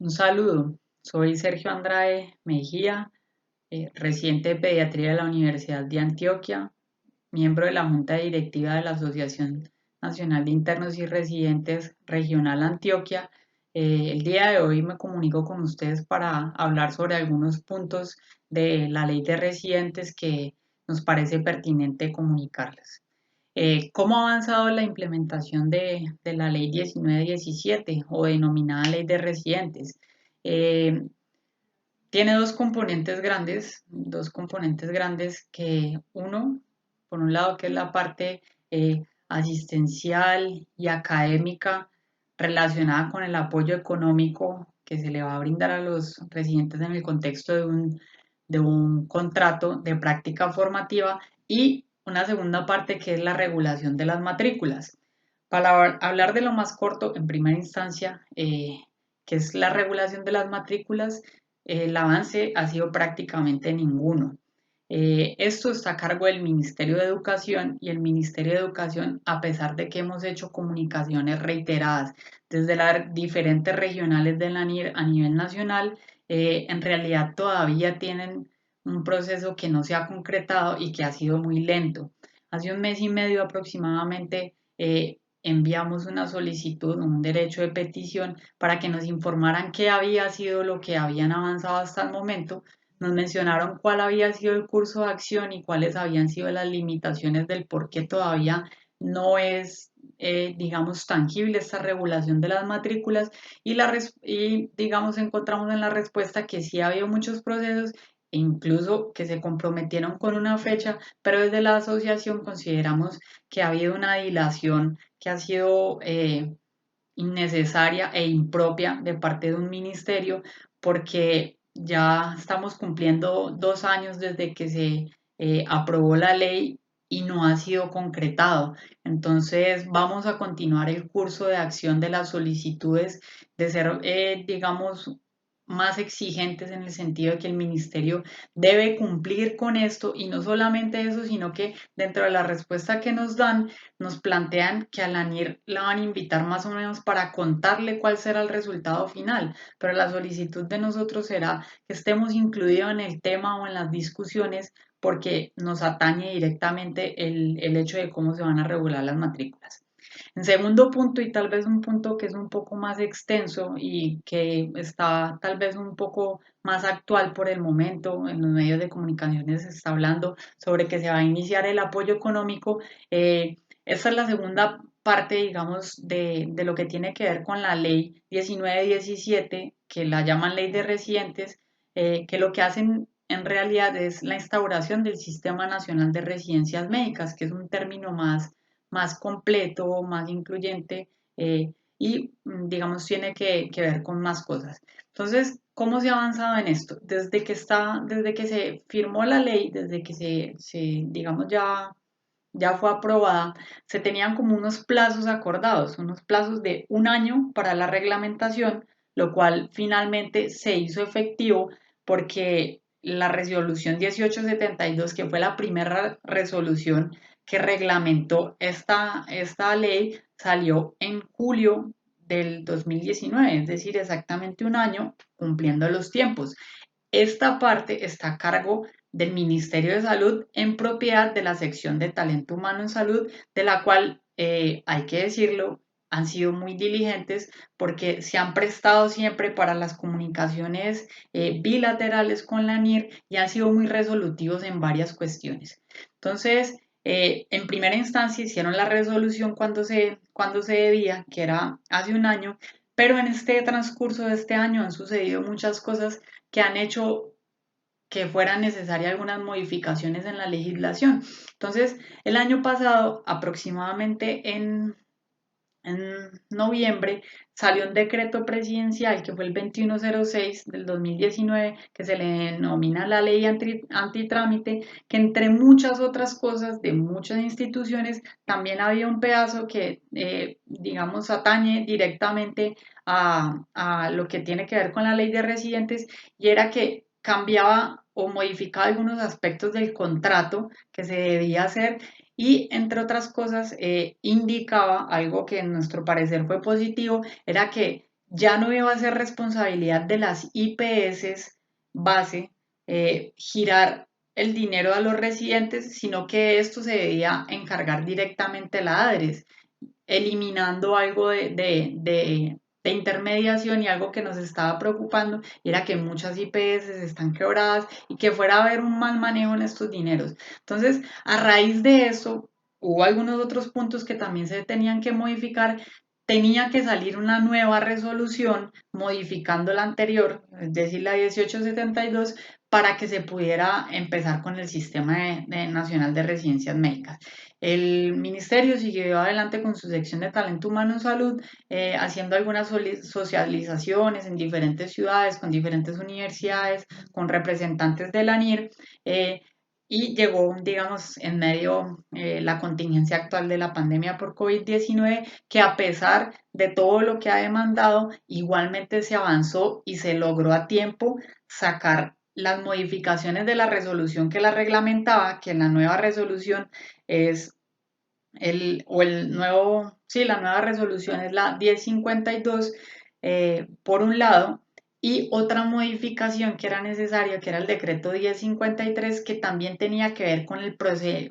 Un saludo, soy Sergio Andrade Mejía, residente de pediatría de la Universidad de Antioquia, miembro de la Junta Directiva de la Asociación Nacional de Internos y Residentes Regional Antioquia. El día de hoy me comunico con ustedes para hablar sobre algunos puntos de la ley de residentes que nos parece pertinente comunicarles. ¿Cómo ha avanzado la implementación de la ley 1917 o denominada ley de residentes? Eh, Tiene dos componentes grandes que uno, por un lado, que es la parte asistencial y académica relacionada con el apoyo económico que se le va a brindar a los residentes en el contexto de un contrato de práctica formativa y una segunda parte que es la regulación de las matrículas. Para hablar de lo más corto, en primera instancia, que es la regulación de las matrículas, el avance ha sido prácticamente ninguno. Esto está a cargo del Ministerio de Educación y el Ministerio de Educación, a pesar de que hemos hecho comunicaciones reiteradas desde las diferentes regionales de la NIR a nivel nacional, en realidad todavía tienen un proceso que no se ha concretado y que ha sido muy lento. Hace un mes y medio aproximadamente enviamos una solicitud, un derecho de petición para que nos informaran qué había sido lo que habían avanzado hasta el momento. Nos mencionaron cuál había sido el curso de acción y cuáles habían sido las limitaciones del por qué todavía no es, digamos, tangible esta regulación de las matrículas y, digamos, encontramos en la respuesta que sí ha habido muchos procesos e incluso que se comprometieron con una fecha, pero desde la asociación consideramos que ha habido una dilación que ha sido innecesaria e impropia de parte de un ministerio porque ya estamos cumpliendo 2 años desde que se aprobó la ley y no ha sido concretado. Entonces vamos a continuar el curso de acción de las solicitudes de ser, digamos, más exigentes en el sentido de que el ministerio debe cumplir con esto y no solamente eso, sino que dentro de la respuesta que nos dan, nos plantean que a la NIR la van a invitar más o menos para contarle cuál será el resultado final, pero la solicitud de nosotros será que estemos incluidos en el tema o en las discusiones porque nos atañe directamente el hecho de cómo se van a regular las matrículas. En segundo punto, y tal vez un punto que es un poco más extenso y que está tal vez un poco más actual por el momento, en los medios de comunicaciones se está hablando sobre que se va a iniciar el apoyo económico. Esta es la segunda parte, digamos, de lo que tiene que ver con la ley 1917, que la llaman ley de residentes, que lo que hacen en realidad es la instauración del Sistema Nacional de Residencias Médicas, que es un término más completo, más incluyente y, digamos, tiene que ver con más cosas. Entonces, ¿cómo se ha avanzado en esto? Desde que se firmó la ley, desde que digamos, ya fue aprobada, se tenían como unos plazos acordados, unos plazos de un año para la reglamentación, lo cual finalmente se hizo efectivo porque la resolución 1872, que fue la primera resolución que reglamentó esta ley, salió en julio del 2019, es decir, exactamente un año cumpliendo los tiempos. Esta parte está a cargo del Ministerio de Salud en propiedad de la sección de talento humano en salud, de la cual, hay que decirlo, han sido muy diligentes porque se han prestado siempre para las comunicaciones bilaterales con la NIR y han sido muy resolutivos en varias cuestiones. Entonces, en primera instancia hicieron la resolución cuando se debía, que era hace un año, pero en este transcurso de este año han sucedido muchas cosas que han hecho que fueran necesarias algunas modificaciones en la legislación. Entonces, el año pasado, aproximadamente en noviembre, salió un decreto presidencial que fue el 2106 del 2019, que se le denomina la ley antitrámite, que entre muchas otras cosas de muchas instituciones, también había un pedazo que, digamos, atañe directamente a lo que tiene que ver con la ley de residentes, y era que cambiaba o modificaba algunos aspectos del contrato que se debía hacer y, entre otras cosas, indicaba algo que en nuestro parecer fue positivo, era que ya no iba a ser responsabilidad de las IPS base girar el dinero a los residentes, sino que esto se debía encargar directamente la ADRES, eliminando algo de intermediación, y algo que nos estaba preocupando era que muchas IPS están quebradas y que fuera a haber un mal manejo en estos dineros. Entonces, a raíz de eso, hubo algunos otros puntos que también se tenían que modificar. Tenía que salir una nueva resolución modificando la anterior, es decir, la 1872, para que se pudiera empezar con el sistema nacional de residencias médicas. El ministerio siguió adelante con su sección de talento humano en salud, haciendo algunas socializaciones en diferentes ciudades, con diferentes universidades, con representantes de la NIR, y llegó, digamos, en medio la contingencia actual de la pandemia por COVID-19, que a pesar de todo lo que ha demandado, igualmente se avanzó y se logró a tiempo sacar las modificaciones de la resolución que la reglamentaba, que la nueva resolución es la nueva resolución es la 1052, por un lado, y otra modificación que era necesaria, que era el decreto 1053, que también tenía que ver con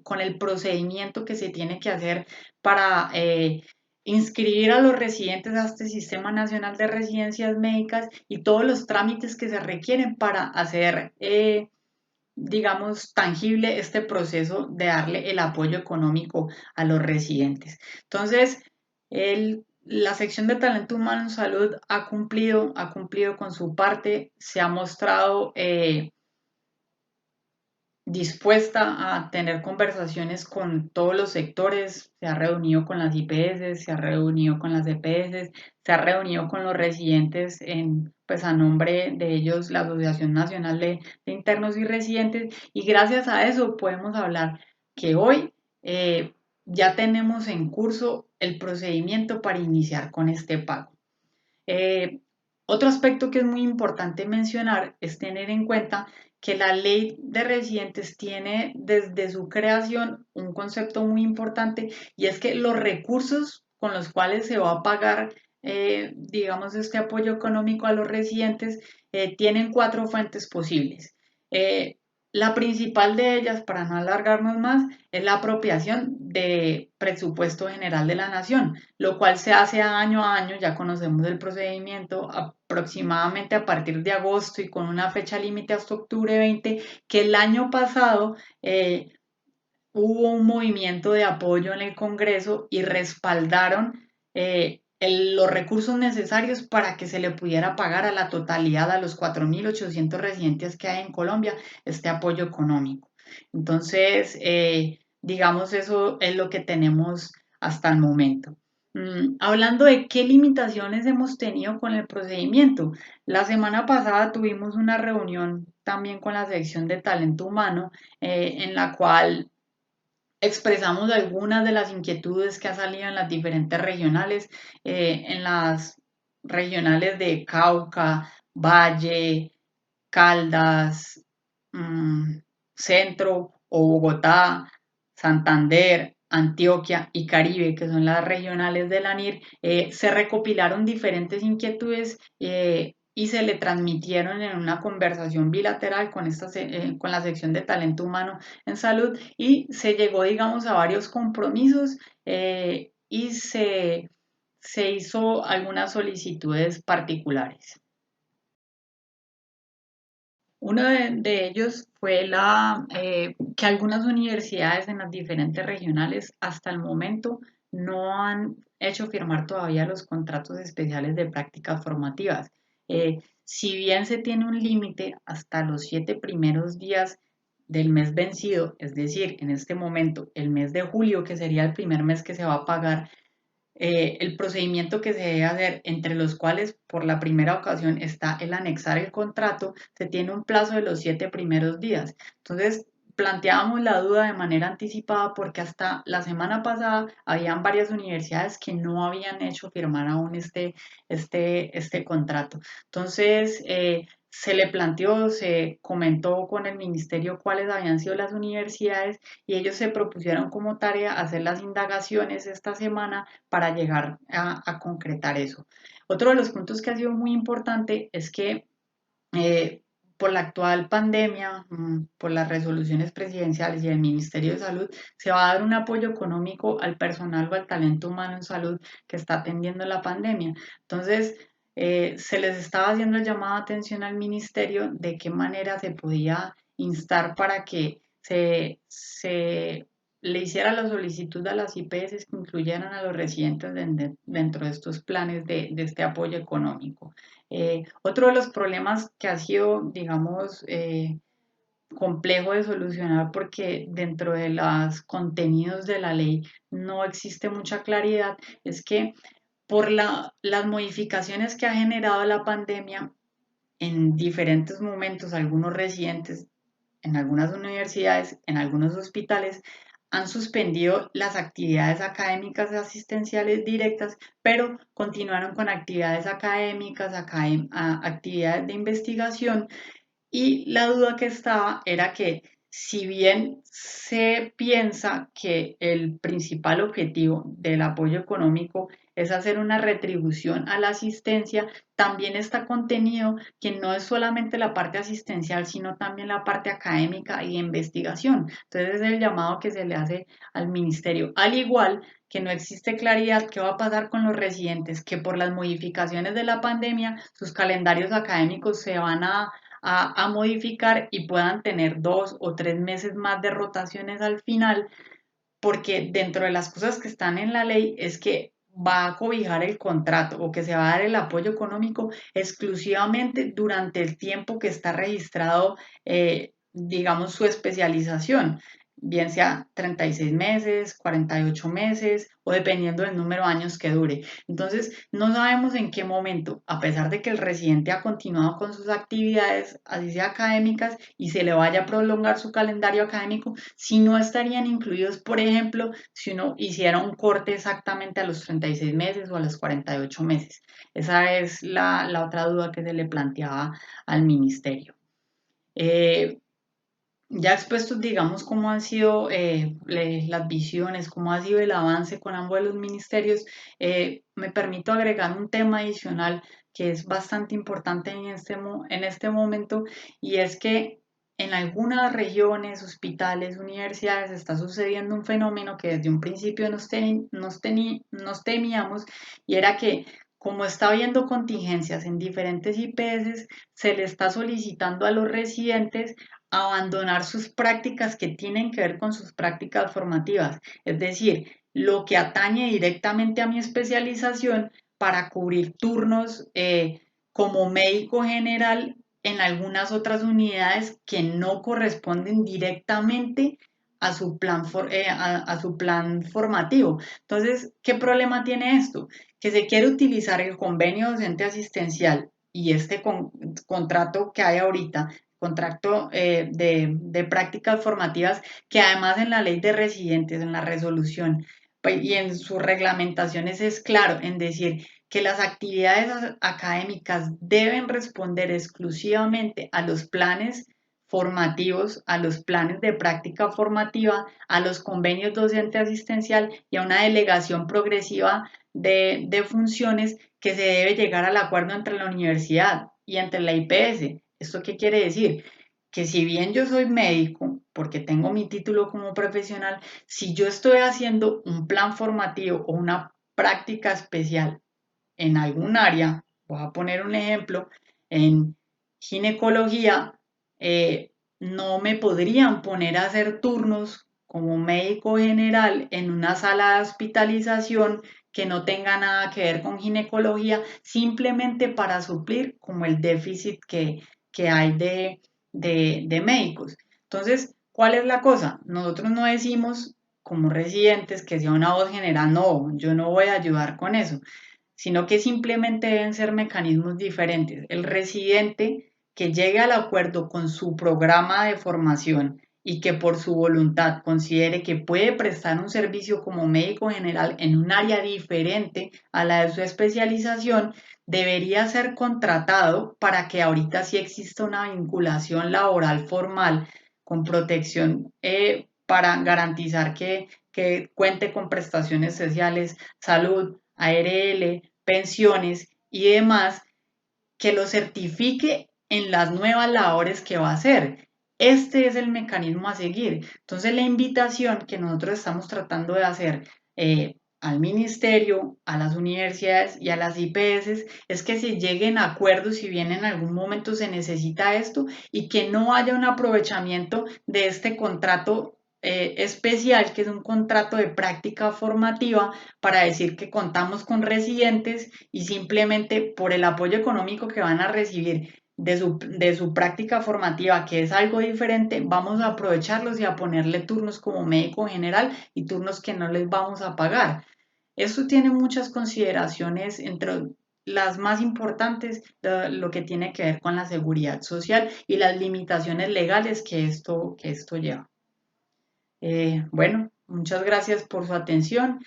con el procedimiento que se tiene que hacer para inscribir a los residentes a este Sistema Nacional de Residencias Médicas, y todos los trámites que se requieren para hacer, digamos, tangible este proceso de darle el apoyo económico a los residentes. Entonces, la sección de talento humano en salud ha cumplido con su parte, se ha mostrado dispuesta a tener conversaciones con todos los sectores, se ha reunido con las IPS, se ha reunido con las EPS, se ha reunido con los residentes pues a nombre de ellos, la Asociación Nacional de Internos y Residentes, y gracias a eso podemos hablar que hoy ya tenemos en curso el procedimiento para iniciar con este pago. Eh, Otro aspecto que es muy importante mencionar es tener en cuenta que la ley de residentes tiene desde su creación un concepto muy importante, y es que los recursos con los cuales se va a pagar, digamos, este apoyo económico a los residentes, tienen cuatro fuentes posibles. Eh, la principal de ellas, para no alargarnos más, es la apropiación de presupuesto general de la nación, lo cual se hace año a año. Ya conocemos el procedimiento, aproximadamente a partir de agosto y con una fecha límite hasta octubre 20, que el año pasado hubo un movimiento de apoyo en el Congreso y respaldaron los recursos necesarios para que se le pudiera pagar a la totalidad, a los 4.800 residentes que hay en Colombia, este apoyo económico. Entonces, digamos, eso es lo que tenemos hasta el momento. Hablando de qué limitaciones hemos tenido con el procedimiento, la semana pasada tuvimos una reunión también con la sección de talento humano, en la cual expresamos algunas de las inquietudes que han salido en las diferentes regionales, en las regionales de Cauca, Valle, Caldas, mm, Centro o Bogotá, Santander, Antioquia y Caribe, que son las regionales de la NIR. Se recopilaron diferentes inquietudes, y se le transmitieron en una conversación bilateral con con la sección de talento humano en salud, y se llegó, digamos, a varios compromisos, y se hizo algunas solicitudes particulares. Uno de ellos fue que algunas universidades en las diferentes regionales hasta el momento no han hecho firmar todavía los contratos especiales de prácticas formativas. Si bien se tiene un límite hasta los 7 primeros días del mes vencido, es decir, en este momento el mes de julio, que sería el primer mes que se va a pagar, el procedimiento que se debe hacer, entre los cuales por la primera ocasión está el anexar el contrato, se tiene un plazo de los 7 primeros días. Entonces, planteábamos la duda de manera anticipada, porque hasta la semana pasada habían varias universidades que no habían hecho firmar aún este contrato. Entonces, se le planteó, se comentó con el ministerio cuáles habían sido las universidades y ellos se propusieron como tarea hacer las indagaciones esta semana para llegar a concretar eso. Otro de los puntos que ha sido muy importante es que eh, por la actual pandemia, por las resoluciones presidenciales y del Ministerio de Salud, se va a dar un apoyo económico al personal o al talento humano en salud que está atendiendo la pandemia. Entonces, se les estaba haciendo el llamado de atención al ministerio de qué manera se podía instar para que se le hiciera la solicitud a las IPS que incluyeran a los residentes dentro de estos planes de este apoyo económico. Otro de los problemas que ha sido, digamos, complejo de solucionar porque dentro de los contenidos de la ley no existe mucha claridad es que por las modificaciones que ha generado la pandemia en diferentes momentos, algunos residentes en algunas universidades, en algunos hospitales, han suspendido las actividades académicas y asistenciales directas, pero continuaron con actividades académicas, actividades de investigación y la duda que estaba era que si bien se piensa que el principal objetivo del apoyo económico es hacer una retribución a la asistencia, también está contenido que no es solamente la parte asistencial, sino también la parte académica y de investigación. Entonces es el llamado que se le hace al ministerio. Al igual que no existe claridad qué va a pasar con los residentes que por las modificaciones de la pandemia sus calendarios académicos se van a modificar y puedan tener 2 o 3 meses más de rotaciones al final, porque dentro de las cosas que están en la ley es que va a cobijar el contrato o que se va a dar el apoyo económico exclusivamente durante el tiempo que está registrado, digamos, su especialización, bien sea 36 meses, 48 meses o dependiendo del número de años que dure. Entonces, no sabemos en qué momento, a pesar de que el residente ha continuado con sus actividades, así sea académicas, y se le vaya a prolongar su calendario académico, si no estarían incluidos, por ejemplo, si uno hiciera un corte exactamente a los 36 meses o a los 48 meses. Esa es la otra duda que se le planteaba al ministerio. Eh, ya expuestos, digamos, cómo han sido las visiones, cómo ha sido el avance con ambos de los ministerios, me permito agregar un tema adicional que es bastante importante en este momento y es que en algunas regiones, hospitales, universidades está sucediendo un fenómeno que desde un principio nos temíamos y era que como está habiendo contingencias en diferentes IPS, se le está solicitando a los residentes abandonar sus prácticas que tienen que ver con sus prácticas formativas, es decir, lo que atañe directamente a mi especialización para cubrir turnos como médico general en algunas otras unidades que no corresponden directamente a su a su plan formativo. Entonces, ¿qué problema tiene esto? Que se quiere utilizar el convenio docente asistencial y este contrato que hay ahorita contrato de prácticas formativas que además en la ley de residentes, en la resolución pues, y en sus reglamentaciones es claro en decir que las actividades académicas deben responder exclusivamente a los planes formativos, a los planes de práctica formativa, a los convenios docente asistencial y a una delegación progresiva de funciones que se debe llegar al acuerdo entre la universidad y entre la IPS. ¿Esto qué quiere decir? Que si bien yo soy médico, porque tengo mi título como profesional, si yo estoy haciendo un plan formativo o una práctica especial en algún área, voy a poner un ejemplo, en ginecología, no me podrían poner a hacer turnos como médico general en una sala de hospitalización que no tenga nada que ver con ginecología, simplemente para suplir como el déficit que hay de médicos. Entonces, ¿cuál es la cosa? Nosotros no decimos como residentes que sea una voz general, no, yo no voy a ayudar con eso, sino que simplemente deben ser mecanismos diferentes. El residente que llegue al acuerdo con su programa de formación y que por su voluntad considere que puede prestar un servicio como médico general en un área diferente a la de su especialización, debería ser contratado para que ahorita sí exista una vinculación laboral formal con protección para garantizar que cuente con prestaciones sociales, salud, ARL, pensiones y demás, que lo certifique en las nuevas labores que va a hacer. Este es el mecanismo a seguir. Entonces, la invitación que nosotros estamos tratando de hacer al ministerio, a las universidades y a las IPS es que se lleguen a acuerdos si bien en algún momento se necesita esto y que no haya un aprovechamiento de este contrato especial, que es un contrato de práctica formativa para decir que contamos con residentes y simplemente por el apoyo económico que van a recibir de su práctica formativa, que es algo diferente, vamos a aprovecharlos y a ponerle turnos como médico general y turnos que no les vamos a pagar. Esto tiene muchas consideraciones, entre las más importantes, lo que tiene que ver con la seguridad social y las limitaciones legales que esto lleva. Bueno, muchas gracias por su atención.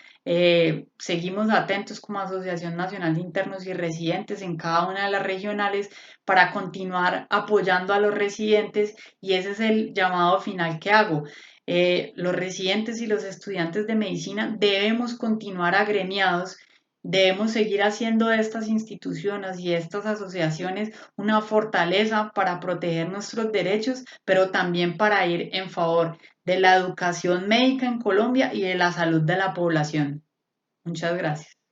Seguimos atentos como Asociación Nacional de Internos y Residentes en cada una de las regionales para continuar apoyando a los residentes y ese es el llamado final que hago. Los residentes y los estudiantes de medicina debemos continuar agremiados. Debemos seguir haciendo de estas instituciones y estas asociaciones una fortaleza para proteger nuestros derechos, pero también para ir en favor de la educación médica en Colombia y de la salud de la población. Muchas gracias.